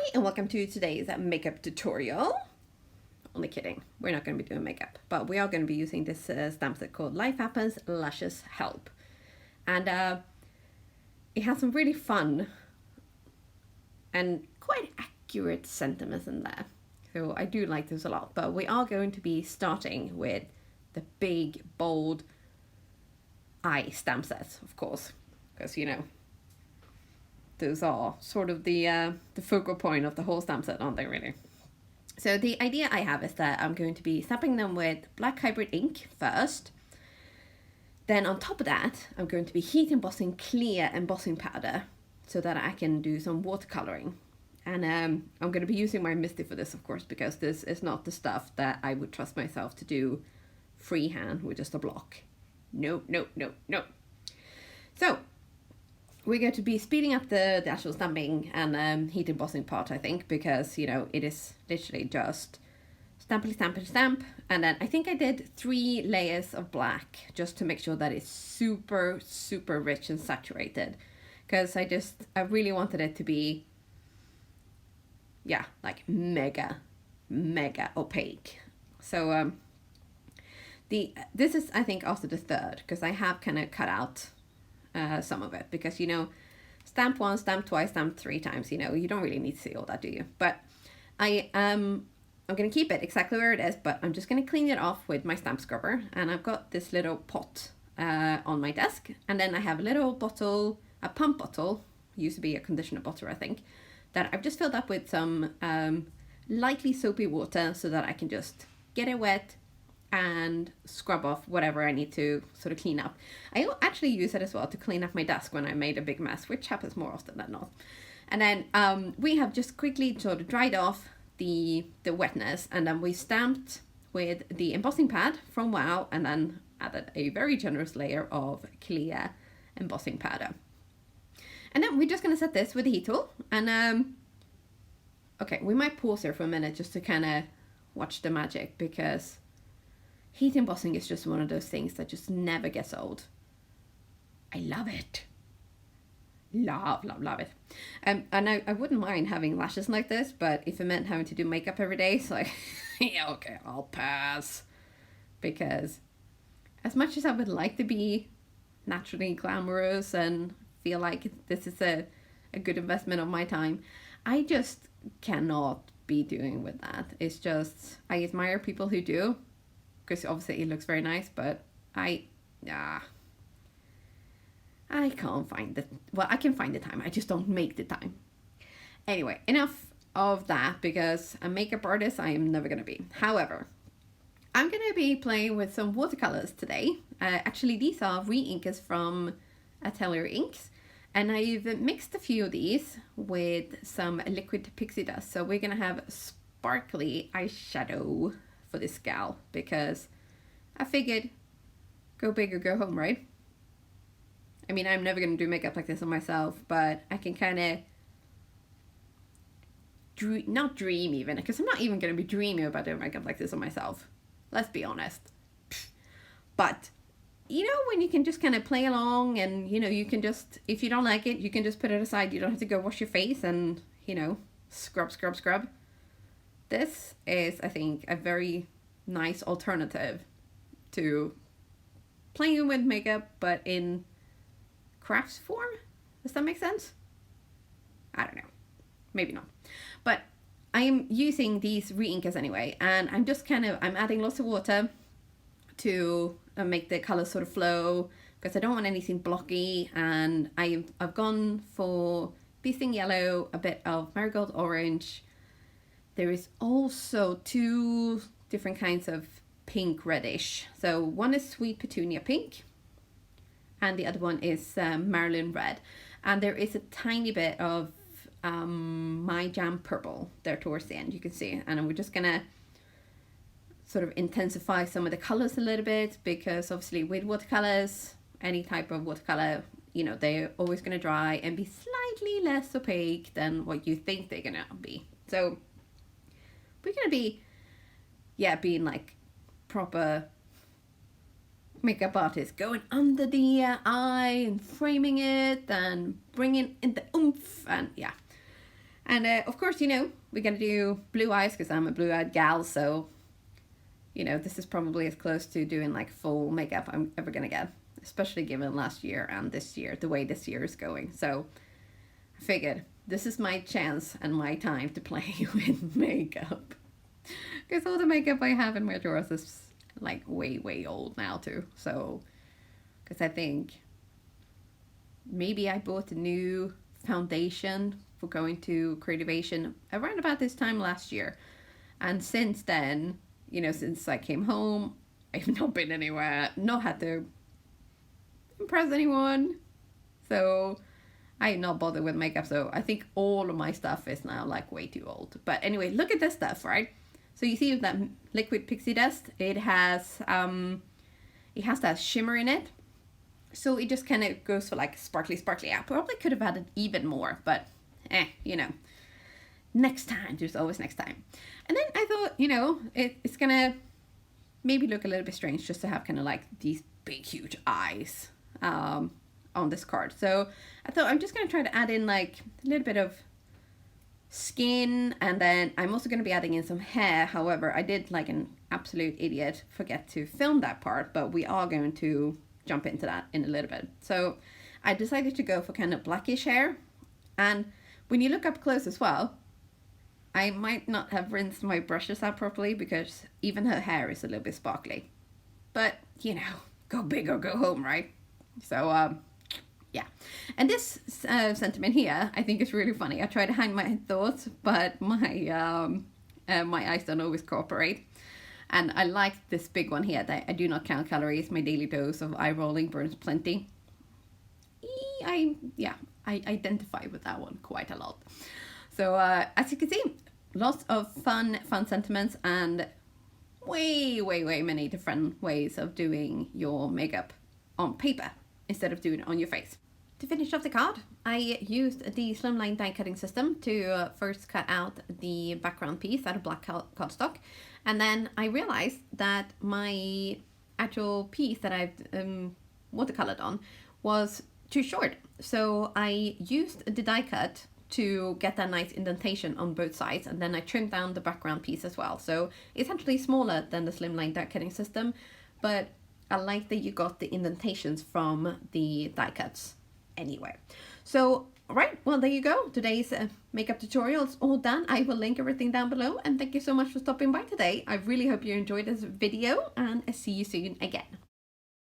Hi and welcome to today's makeup tutorial. Only kidding, we're not going to be doing makeup, but we are going to be using this stamp set called Life Happens, Lashes Help. And it has some really fun and quite accurate sentiments in there. So I do like this a lot, but we are going to be starting with the big, bold eye stamp sets, of course, because you know, those are sort of the focal point of the whole stamp set, aren't they, really? So the idea I have is that I'm going to be stamping them with black hybrid ink first. Then on top of that, I'm going to be heat embossing clear embossing powder so that I can do some watercoloring. And I'm going to be using my Misty for this, of course, because this is not the stuff that I would trust myself to do freehand with just a block. No, no, no, no. So we're going to be speeding up the actual stamping and heat embossing part, I think, because, you know, it is literally just stamp, and then I think I did 3 layers of black just to make sure that it's super, super rich and saturated, because I really wanted it to be, yeah, like mega opaque. So this is, I think, also the third, because I have kind of cut out some of it, because, you know, stamp once, stamp twice, stamp 3 times, you know, you don't really need to see all that, do you? But I'm going to keep it exactly where it is, but I'm just going to clean it off with my stamp scrubber. And I've got this little pot on my desk, and then I have a little bottle, a pump bottle, used to be a conditioner bottle, I think, that I've just filled up with some lightly soapy water so that I can just get it wet and scrub off whatever I need to sort of clean up. I actually use it as well to clean up my desk when I made a big mess, which happens more often than not. And then we have just quickly sort of dried off the wetness, and then we stamped with the embossing pad from Wow, and then added a very generous layer of clear embossing powder. And then we're just going to set this with the heat tool, and okay, we might pause here for a minute just to kind of watch the magic, because heat embossing is just one of those things that just never gets old. I love it. Love it. And I wouldn't mind having lashes like this, but if it meant having to do makeup every day, it's like, yeah, okay, I'll pass. Because as much as I would like to be naturally glamorous and feel like this is a good investment of my time, I just cannot be doing with that. It's just, I admire people who do, because obviously it looks very nice, but I can't find the, well, I can find the time, I just don't make the time. Anyway, enough of that, because a makeup artist I am never going to be. However, I'm going to be playing with some watercolors today. Actually, these are re-inkers from Atelier Inks, and I've mixed a few of these with some liquid pixie dust. So we're going to have sparkly eyeshadow for this gal, because I figured go big or go home, right? I mean, I'm never going to do makeup like this on myself, but I can kind of not dream even, because I'm not even going to be dreaming about doing makeup like this on myself. Let's be honest. But, you know, when you can just kind of play along, and, you know, you can just, if you don't like it, you can just put it aside. You don't have to go wash your face and, you know, scrub. This is, I think, a very nice alternative to playing with makeup, but in crafts form. Does that make sense? I don't know. Maybe not. But I'm using these re-inkers anyway, and I'm just I'm adding lots of water to make the colors sort of flow, because I don't want anything blocky. And I've gone for Bee Sting yellow, a bit of Marigold orange. There is also 2 different kinds of pink reddish. So one is Sweet Petunia pink, and the other one is Marilyn Red. And there is a tiny bit of My Jam purple there towards the end, you can see. And we're just gonna sort of intensify some of the colors a little bit, because obviously with watercolors, any type of watercolor, you know, they're always gonna dry and be slightly less opaque than what you think they're gonna be. So we're gonna be, yeah, being like proper makeup artists, going under the eye and framing it and bringing in the oomph, and yeah. And of course, you know, we're gonna do blue eyes because I'm a blue-eyed gal, so you know, this is probably as close to doing like full makeup I'm ever gonna get, especially given last year and this year, the way this year is going. So I figured this is my chance and my time to play with makeup. Because all the makeup I have in my drawers is like way old now too. So, because I think maybe I bought a new foundation for going to Creativation around about this time last year. And since then, you know, since I came home, I've not been anywhere, not had to impress anyone. So I'm not bothered with makeup. So I think all of my stuff is now like way too old. But anyway, look at this stuff, right? So you see that liquid pixie dust, it has that shimmer in it. So it just kind of goes for like sparkly. I probably could have added even more, but you know, next time, there's always next time. And then I thought, you know, it's gonna maybe look a little bit strange just to have kind of like these big, huge eyes on this card. So I thought I'm just gonna try to add in like a little bit of skin, and then I'm also going to be adding in some hair. However, I did, like an absolute idiot, forget to film that part, but we are going to jump into that in a little bit. So I decided to go for kind of blackish hair, and when you look up close as well, I might not have rinsed my brushes out properly because even her hair is a little bit sparkly. But, you know, go big or go home, right? So, yeah. And this sentiment here, I think is really funny. I try to hide my thoughts, but my eyes don't always cooperate. And I like this big one here, that I do not count calories. My daily dose of eye rolling burns plenty. I identify with that one quite a lot. So as you can see, lots of fun sentiments and way many different ways of doing your makeup on paper instead of doing it on your face. To finish off the card, I used the slimline die cutting system to first cut out the background piece out of black cardstock, and then I realized that my actual piece that I've watercolored on was too short. So I used the die cut to get that nice indentation on both sides, and then I trimmed down the background piece as well. So it's actually smaller than the slimline die cutting system, but I like that you got the indentations from the die cuts anyway. So, alright, well there you go. Today's makeup tutorial is all done. I will link everything down below, and thank you so much for stopping by today. I really hope you enjoyed this video, and I'll see you soon again.